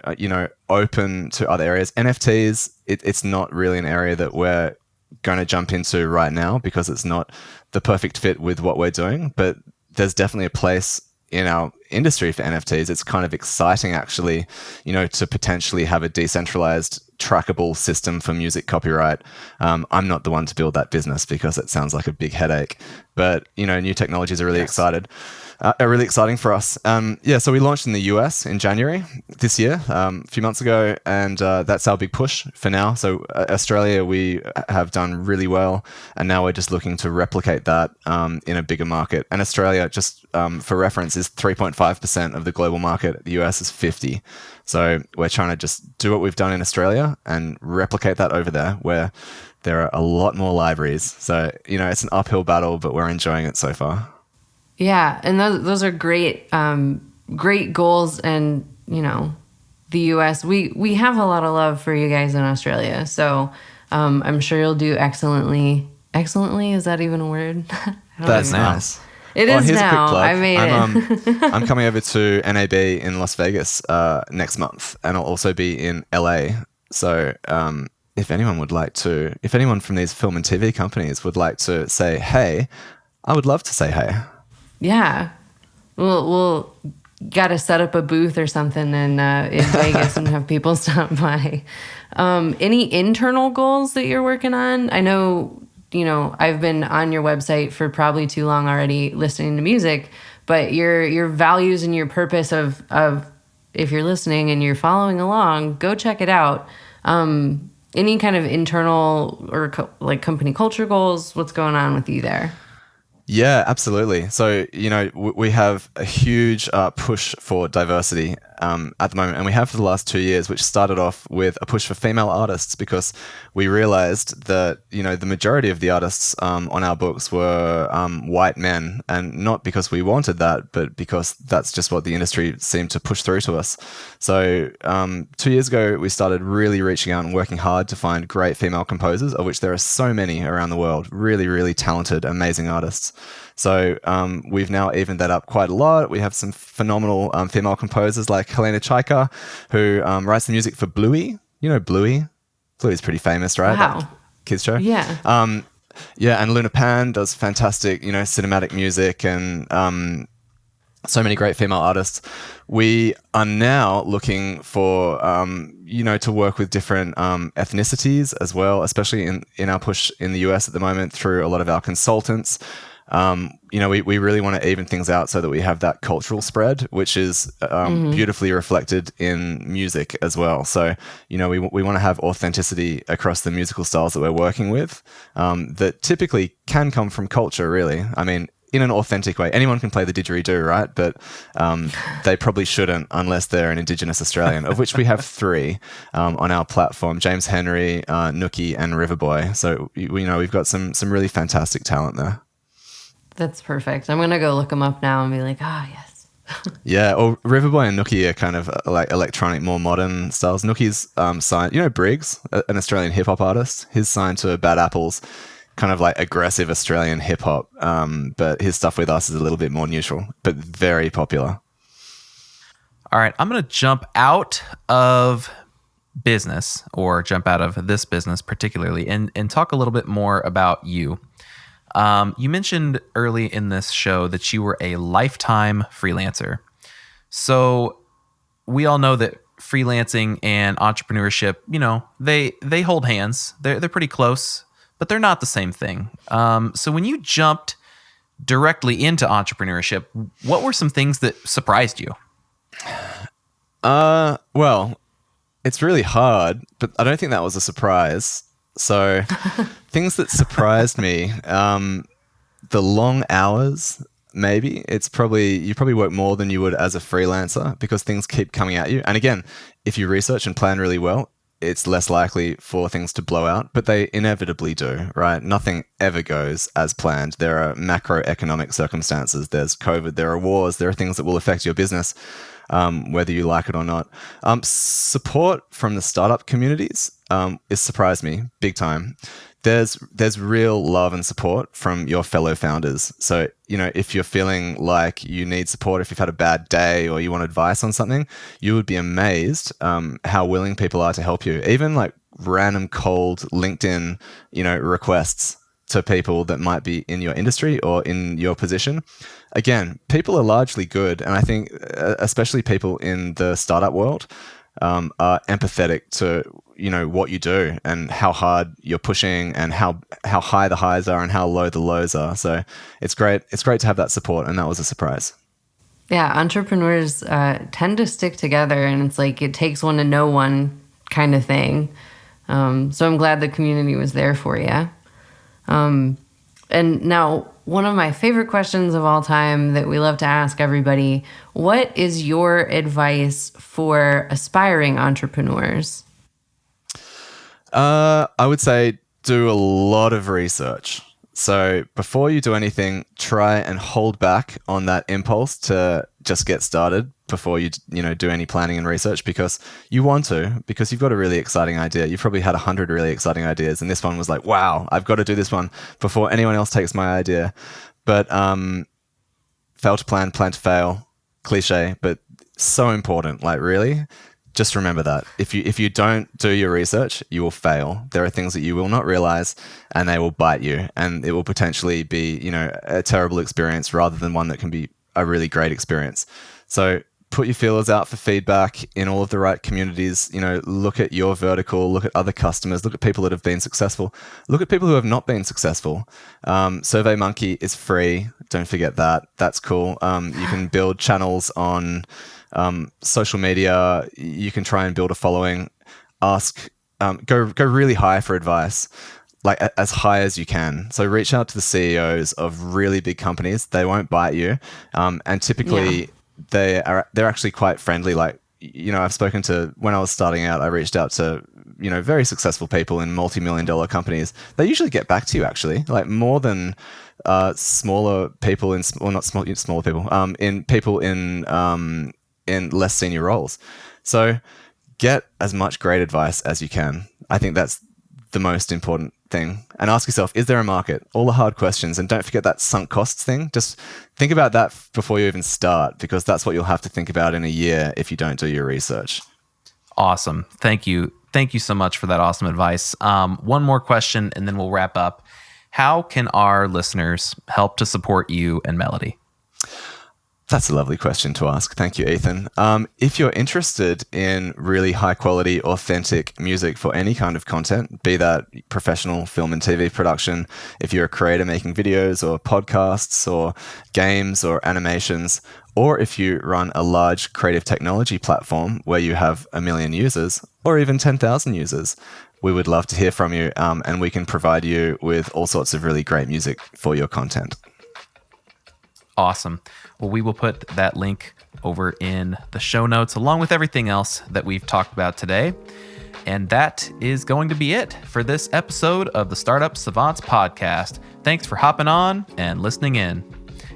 open to other areas. NFTs, it's not really an area that we're going to jump into right now because it's not the perfect fit with what we're doing, but there's definitely a place in our industry for NFTs. It's kind of exciting, actually, to potentially have a decentralized trackable system for music copyright. I'm not the one to build that business because it sounds like a big headache, but new technologies are really really exciting for us. So we launched in the US in January this year, a few months ago, and that's our big push for now. So Australia, we have done really well, and now we're just looking to replicate that in a bigger market. And Australia, just for reference, is 3.5% of the global market. The US is 50%. So we're trying to just do what we've done in Australia and replicate that over there, where there are a lot more libraries. So, it's an uphill battle, but we're enjoying it so far. Yeah, and those are great goals. And the US, we have a lot of love for you guys in Australia, so I'm sure you'll do excellently. Is that even a word? That's nice. It is here's now. A quick plug. I made it. I'm coming over to NAB in Las Vegas next month, and I'll also be in LA. So if anyone from these film and TV companies would like to say hey, I would love to say hey. Yeah, we'll got to set up a booth or something in Vegas and have people stop by. Any internal goals that you're working on? I know, I've been on your website for probably too long already listening to music, but your values and your purpose of if you're listening and you're following along, go check it out. Any kind of internal or company culture goals? What's going on with you there? Yeah, absolutely. So, we have a huge push for diversity at the moment, and we have for the last 2 years, which started off with a push for female artists, because we realized that, the majority of the artists on our books were white men, and not because we wanted that, but because that's just what the industry seemed to push through to us. So 2 years ago, we started really reaching out and working hard to find great female composers, of which there are so many around the world, really, really talented, amazing artists. So we've now evened that up quite a lot. We have some phenomenal female composers like Helena Chaika, who writes the music for Bluey. Bluey? Bluey's pretty famous, right? Wow. That kids show? Yeah. And Luna Pan does fantastic, cinematic music, and so many great female artists. We are now looking for, to work with different ethnicities as well, especially in our push in the US at the moment through a lot of our consultants. We really want to even things out so that we have that cultural spread, which is beautifully reflected in music as well. So, we want to have authenticity across the musical styles that we're working with, that typically can come from culture, really. I mean, in an authentic way. Anyone can play the didgeridoo, right? But they probably shouldn't unless they're an Indigenous Australian, of which we have 3 on our platform: James Henry, Nookie, and Riverboy. So, we've got some really fantastic talent there. That's perfect. I'm going to go look them up now and be like, yes. Yeah, or Riverboy and Nookie are kind of like electronic, more modern styles. Nookie's signed, Briggs, an Australian hip hop artist. He's signed to Bad Apple's kind of like aggressive Australian hip hop. But his stuff with us is a little bit more neutral, but very popular. All right, I'm going to jump out of business, or jump out of this business particularly, and talk a little bit more about you. You mentioned early in this show that you were a lifetime freelancer. So we all know that freelancing and entrepreneurship, they hold hands. They're pretty close, but they're not the same thing. So when you jumped directly into entrepreneurship, what were some things that surprised you? Well, it's really hard, but I don't think that was a surprise. So things that surprised me, the long hours, maybe. You probably work more than you would as a freelancer because things keep coming at you. And again, if you research and plan really well, it's less likely for things to blow out, but they inevitably do, right? Nothing ever goes as planned. There are macroeconomic circumstances. There's COVID, there are wars, there are things that will affect your business, whether you like it or not. Support from the startup communities has surprised me big time. There's real love and support from your fellow founders. So, if you're feeling like you need support, if you've had a bad day or you want advice on something, you would be amazed how willing people are to help you. Even like random cold LinkedIn, requests to people that might be in your industry or in your position. Again, people are largely good. And I think especially people in the startup world are empathetic to what you do and how hard you're pushing and how high the highs are and how low the lows are. So it's great to have that support, and that was a surprise. Yeah, entrepreneurs tend to stick together, and it's like it takes one to know one kind of thing. So I'm glad the community was there for you. And now, one of my favorite questions of all time that we love to ask everybody: what is your advice for aspiring entrepreneurs? I would say do a lot of research. So before you do anything, try and hold back on that impulse to just get started before you do any planning and research, because you've got a really exciting idea. You've probably had 100 really exciting ideas, and this one was like, wow, I've got to do this one before anyone else takes my idea. But fail to plan to fail, cliche, but so important. Like, really, just remember that if you don't do your research, you will fail. There are things that you will not realize, and they will bite you, and it will potentially be a terrible experience rather than one that can be a really great experience. So put your feelers out for feedback in all of the right communities. Look at your vertical, look at other customers, look at people that have been successful, look at people who have not been successful. SurveyMonkey is free. Don't forget that. That's cool. You can build channels on social media. You can try and build a following. Go really high for advice, like as high as you can. So reach out to the CEOs of really big companies. They won't bite you, and typically they're actually quite friendly. Like, I've spoken to, when I was starting out, I reached out to very successful people in multi-million-dollar companies. They usually get back to you, actually, like more than smaller people smaller people in people in less senior roles. So get as much great advice as you can. I think that's the most important thing. And ask yourself, is there a market? All the hard questions. And don't forget that sunk costs thing. Just think about that before you even start, because that's what you'll have to think about in a year if you don't do your research. Awesome. Thank you. Thank you so much for that awesome advice. One more question, and then we'll wrap up. How can our listeners help to support you and Melodie? That's a lovely question to ask. Thank you, Ethan. If you're interested in really high quality, authentic music for any kind of content, be that professional film and TV production, if you're a creator making videos or podcasts or games or animations, or if you run a large creative technology platform where you have 1 million users or even 10,000 users, we would love to hear from you, and we can provide you with all sorts of really great music for your content. Awesome. Well, we will put that link over in the show notes along with everything else that we've talked about today. And that is going to be it for this episode of the Startup Savants podcast. Thanks for hopping on and listening in.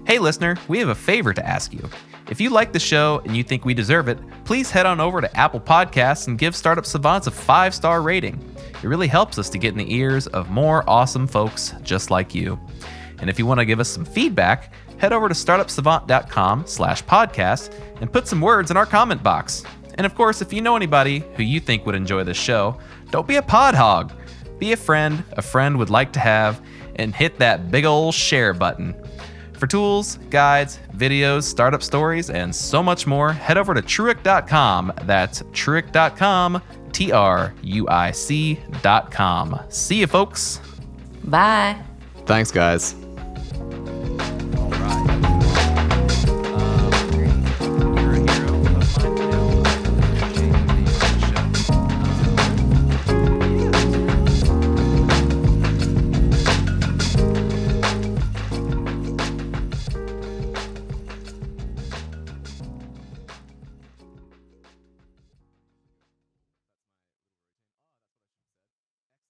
Hey, listener, we have a favor to ask you. If you like the show and you think we deserve it, please head on over to Apple Podcasts and give Startup Savants a 5-star rating. It really helps us to get in the ears of more awesome folks just like you. And if you want to give us some feedback, head over to startupsavant.com/podcast and put some words in our comment box. And of course, if you know anybody who you think would enjoy this show, don't be a pod hog. Be a friend would like to have, and hit that big ol' share button. For tools, guides, videos, startup stories, and so much more, head over to truic.com. That's truic.com, TRUIC.com. See you, folks. Bye. Thanks, guys.